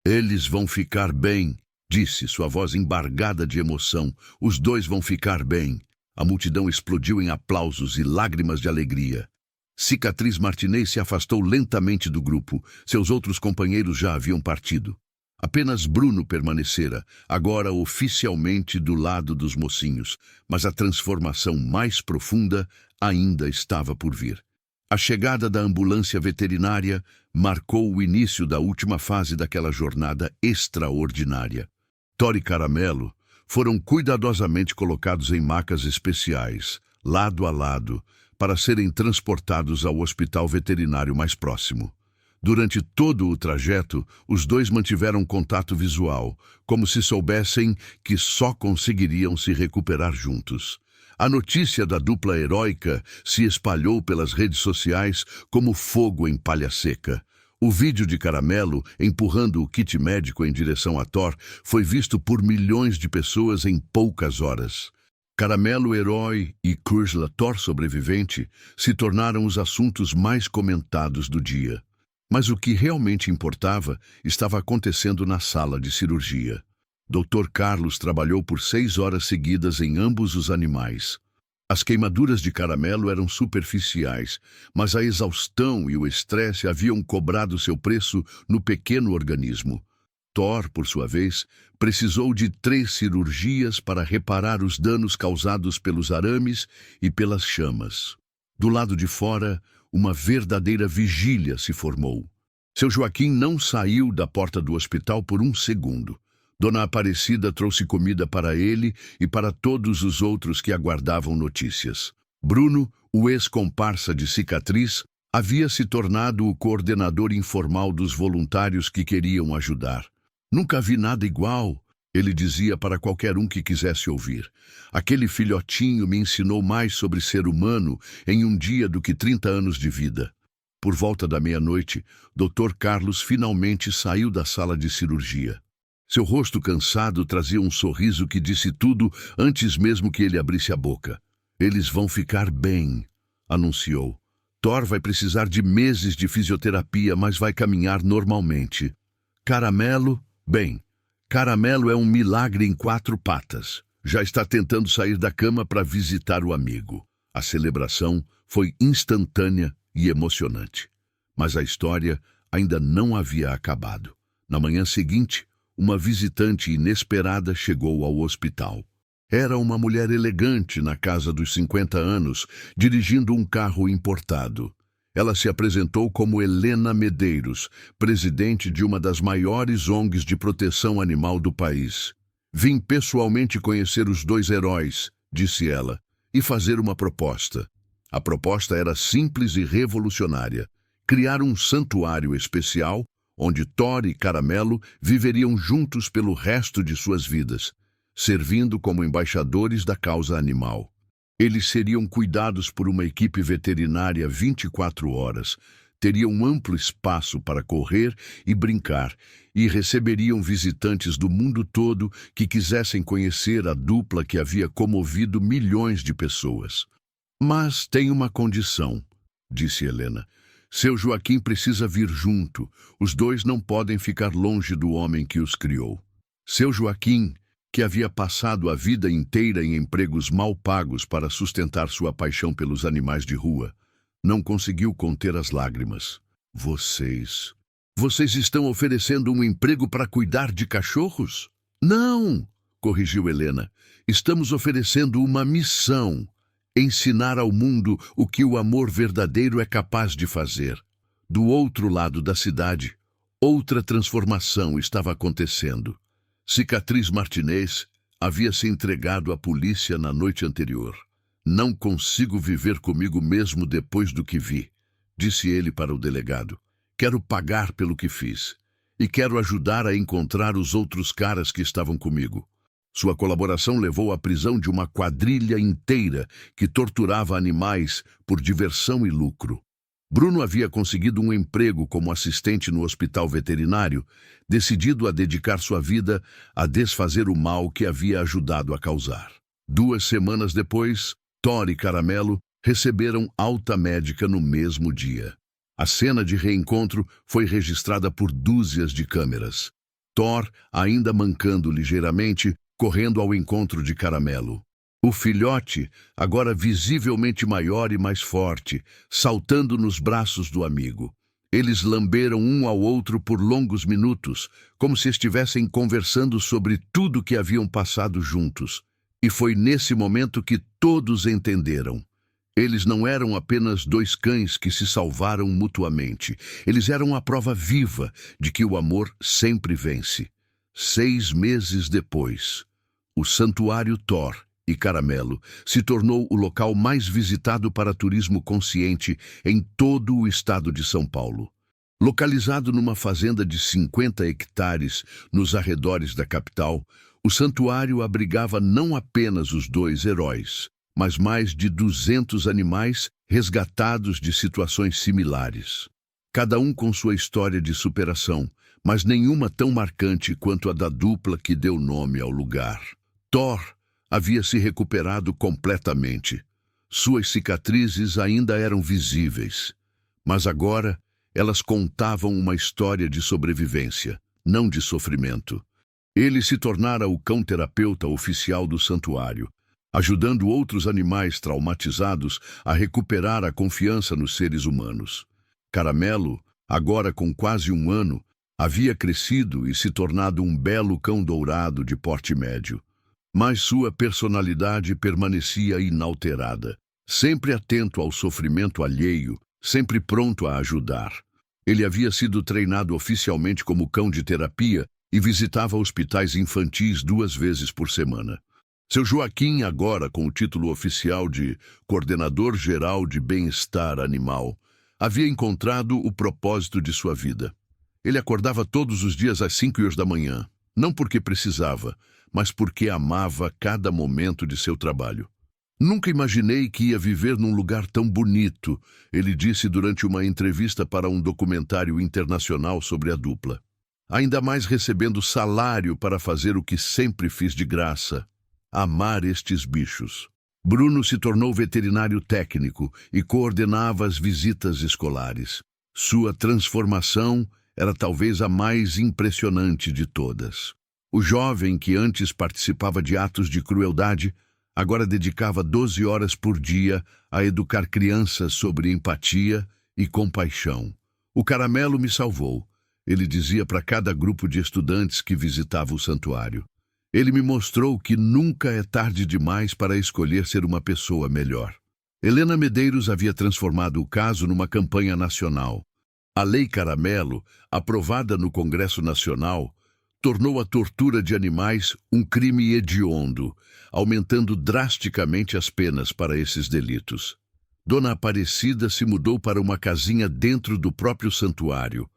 "Eles vão ficar bem", disse, sua voz embargada de emoção. "Os 2 vão ficar bem." A multidão explodiu em aplausos e lágrimas de alegria. Cicatriz Martinez se afastou lentamente do grupo. Seus outros companheiros já haviam partido. Apenas Bruno permanecera, agora oficialmente do lado dos mocinhos, mas a transformação mais profunda ainda estava por vir. A chegada da ambulância veterinária marcou o início da última fase daquela jornada extraordinária. Thor e Caramelo foram cuidadosamente colocados em macas especiais, lado a lado, para serem transportados ao hospital veterinário mais próximo. Durante todo o trajeto, os 2 mantiveram contato visual, como se soubessem que só conseguiriam se recuperar juntos. A notícia da dupla heróica se espalhou pelas redes sociais como fogo em palha seca. O vídeo de Caramelo empurrando o kit médico em direção a Thor foi visto por milhões de pessoas em poucas horas. Caramelo herói e Crusla Thor sobrevivente se tornaram os assuntos mais comentados do dia. Mas o que realmente importava estava acontecendo na sala de cirurgia. Dr. Carlos trabalhou por 6 horas seguidas em ambos os animais. As queimaduras de Caramelo eram superficiais, mas a exaustão e o estresse haviam cobrado seu preço no pequeno organismo. Thor, por sua vez, precisou de 3 cirurgias para reparar os danos causados pelos arames e pelas chamas. Do lado de fora, uma verdadeira vigília se formou. Seu Joaquim não saiu da porta do hospital por um segundo. Dona Aparecida trouxe comida para ele e para todos os outros que aguardavam notícias. Bruno, o ex-comparsa de Cicatriz, havia se tornado o coordenador informal dos voluntários que queriam ajudar. Nunca vi nada igual, ele dizia para qualquer um que quisesse ouvir. Aquele filhotinho me ensinou mais sobre ser humano em um dia do que 30 anos de vida. Por volta da meia-noite, Dr. Carlos finalmente saiu da sala de cirurgia. Seu rosto cansado trazia um sorriso que disse tudo antes mesmo que ele abrisse a boca. Eles vão ficar bem, anunciou. Thor vai precisar de meses de fisioterapia, mas vai caminhar normalmente. Caramelo, bem, Caramelo é um milagre em 4 patas. Já está tentando sair da cama para visitar o amigo. A celebração foi instantânea e emocionante. Mas a história ainda não havia acabado. Na manhã seguinte, uma visitante inesperada chegou ao hospital. Era uma mulher elegante na casa dos 50 anos, dirigindo um carro importado. Ela se apresentou como Helena Medeiros, presidente de uma das maiores ONGs de proteção animal do país. Vim pessoalmente conhecer os 2 heróis, disse ela, e fazer uma proposta. A proposta era simples e revolucionária: criar um santuário especial onde Thor e Caramelo viveriam juntos pelo resto de suas vidas, servindo como embaixadores da causa animal. Eles seriam cuidados por uma equipe veterinária 24 horas, teriam um amplo espaço para correr e brincar e receberiam visitantes do mundo todo que quisessem conhecer a dupla que havia comovido milhões de pessoas. Mas tem uma condição, disse Helena. Seu Joaquim precisa vir junto. Os 2 não podem ficar longe do homem que os criou. Seu Joaquim, que havia passado a vida inteira em empregos mal pagos para sustentar sua paixão pelos animais de rua, não conseguiu conter as lágrimas. Vocês estão oferecendo um emprego para cuidar de cachorros? Não, corrigiu Helena. Estamos oferecendo uma missão. Ensinar ao mundo o que o amor verdadeiro é capaz de fazer. Do outro lado da cidade, outra transformação estava acontecendo. Cicatriz Martinez havia se entregado à polícia na noite anterior. Não consigo viver comigo mesmo depois do que vi, disse ele para o delegado. Quero pagar pelo que fiz. E quero ajudar a encontrar os outros caras que estavam comigo. Sua colaboração levou à prisão de uma quadrilha inteira que torturava animais por diversão e lucro. Bruno havia conseguido um emprego como assistente no hospital veterinário, decidido a dedicar sua vida a desfazer o mal que havia ajudado a causar. 2 semanas depois, Thor e Caramelo receberam alta médica no mesmo dia. A cena de reencontro foi registrada por dúzias de câmeras. Thor, ainda mancando ligeiramente, correndo ao encontro de Caramelo. O filhote, agora visivelmente maior e mais forte, saltando nos braços do amigo. Eles lamberam um ao outro por longos minutos, como se estivessem conversando sobre tudo que haviam passado juntos. E foi nesse momento que todos entenderam. Eles não eram apenas 2 cães que se salvaram mutuamente. Eles eram a prova viva de que o amor sempre vence. 6 meses depois, o Santuário Thor e Caramelo se tornou o local mais visitado para turismo consciente em todo o estado de São Paulo. Localizado numa fazenda de 50 hectares nos arredores da capital, o santuário abrigava não apenas os 2 heróis, mas mais de 200 animais resgatados de situações similares. Cada um com sua história de superação, mas nenhuma tão marcante quanto a da dupla que deu nome ao lugar. Thor havia se recuperado completamente. Suas cicatrizes ainda eram visíveis, mas agora elas contavam uma história de sobrevivência, não de sofrimento. Ele se tornara o cão-terapeuta oficial do santuário, ajudando outros animais traumatizados a recuperar a confiança nos seres humanos. Caramelo, agora com quase 1 ano, havia crescido e se tornado um belo cão dourado de porte médio. Mas sua personalidade permanecia inalterada, sempre atento ao sofrimento alheio, sempre pronto a ajudar. Ele havia sido treinado oficialmente como cão de terapia e visitava hospitais infantis 2 vezes por semana. Seu Joaquim, agora com o título oficial de Coordenador Geral de Bem-Estar Animal, havia encontrado o propósito de sua vida. Ele acordava todos os dias às 5h da manhã, não porque precisava, mas porque amava cada momento de seu trabalho. Nunca imaginei que ia viver num lugar tão bonito, ele disse durante uma entrevista para um documentário internacional sobre a dupla. Ainda mais recebendo salário para fazer o que sempre fiz de graça, amar estes bichos. Bruno se tornou veterinário técnico e coordenava as visitas escolares. Sua transformação era talvez a mais impressionante de todas. O jovem que antes participava de atos de crueldade, agora dedicava 12 horas por dia a educar crianças sobre empatia e compaixão. O Caramelo me salvou, ele dizia para cada grupo de estudantes que visitava o santuário. Ele me mostrou que nunca é tarde demais para escolher ser uma pessoa melhor. Helena Medeiros havia transformado o caso numa campanha nacional. A Lei Caramelo, aprovada no Congresso Nacional, tornou a tortura de animais um crime hediondo, aumentando drasticamente as penas para esses delitos. Dona Aparecida se mudou para uma casinha dentro do próprio santuário,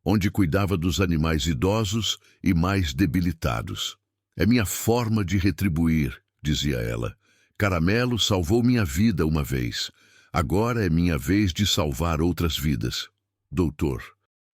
onde cuidava dos animais idosos e mais debilitados. É minha forma de retribuir, dizia ela. Caramelo salvou minha vida uma vez. Agora é minha vez de salvar outras vidas. Doutor.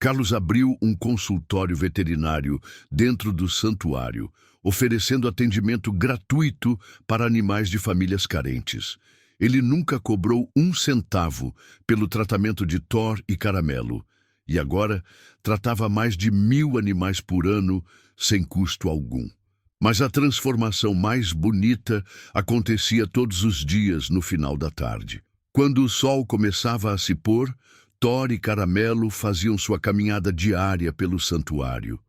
Carlos abriu um consultório veterinário dentro do santuário, oferecendo atendimento gratuito para animais de famílias carentes. Ele nunca cobrou 1 centavo pelo tratamento de Thor e Caramelo, e agora tratava mais de 1.000 animais por ano sem custo algum. Mas a transformação mais bonita acontecia todos os dias no final da tarde. Quando o sol começava a se pôr, Thor e Caramelo faziam sua caminhada diária pelo santuário.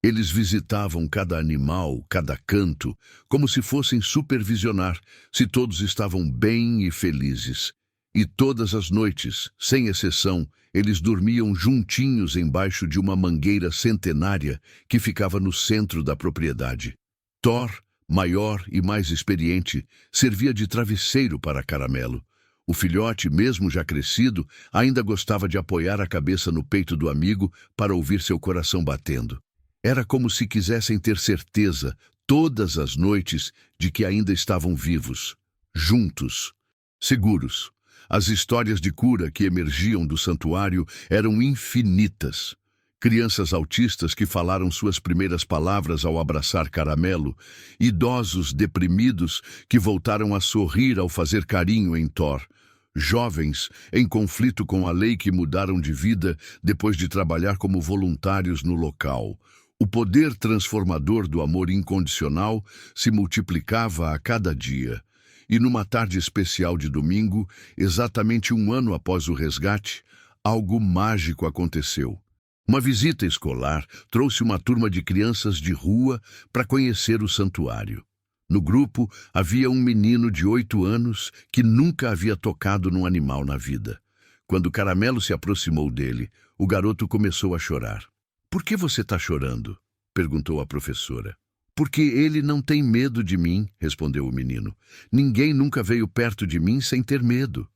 Eles visitavam cada animal, cada canto, como se fossem supervisionar se todos estavam bem e felizes. E todas as noites, sem exceção, eles dormiam juntinhos embaixo de uma mangueira centenária que ficava no centro da propriedade. Thor, maior e mais experiente, servia de travesseiro para Caramelo. O filhote, mesmo já crescido, ainda gostava de apoiar a cabeça no peito do amigo para ouvir seu coração batendo. Era como se quisessem ter certeza, todas as noites, de que ainda estavam vivos, juntos, seguros. As histórias de cura que emergiam do santuário eram infinitas. Crianças autistas que falaram suas primeiras palavras ao abraçar Caramelo, idosos deprimidos que voltaram a sorrir ao fazer carinho em Thor, jovens em conflito com a lei que mudaram de vida depois de trabalhar como voluntários no local. O poder transformador do amor incondicional se multiplicava a cada dia. E numa tarde especial de domingo, exatamente 1 ano após o resgate, algo mágico aconteceu. Uma visita escolar trouxe uma turma de crianças de rua para conhecer o santuário. No grupo havia um menino de 8 anos que nunca havia tocado num animal na vida. Quando Caramelo se aproximou dele, o garoto começou a chorar. "Por que você está chorando?" perguntou a professora. "Porque ele não tem medo de mim", respondeu o menino. "Ninguém nunca veio perto de mim sem ter medo."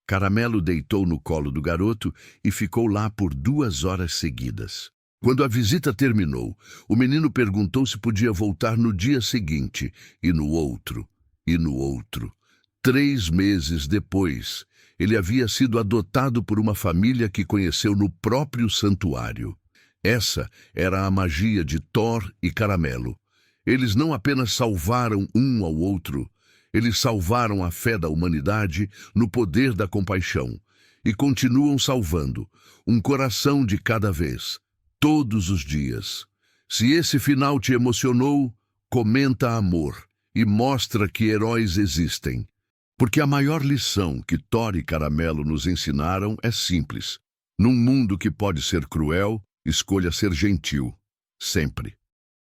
Caramelo deitou no colo do garoto e ficou lá por 2 horas seguidas. Quando a visita terminou, o menino perguntou se podia voltar no dia seguinte, e no outro, 3 meses depois, ele havia sido adotado por uma família que conheceu no próprio santuário. Essa era a magia de Thor e Caramelo. Eles não apenas salvaram um ao outro, eles salvaram a fé da humanidade no poder da compaixão e continuam salvando, um coração de cada vez, todos os dias. Se esse final te emocionou, comenta amor e mostra que heróis existem. Porque a maior lição que Thor e Caramelo nos ensinaram é simples. Num mundo que pode ser cruel, escolha ser gentil, sempre.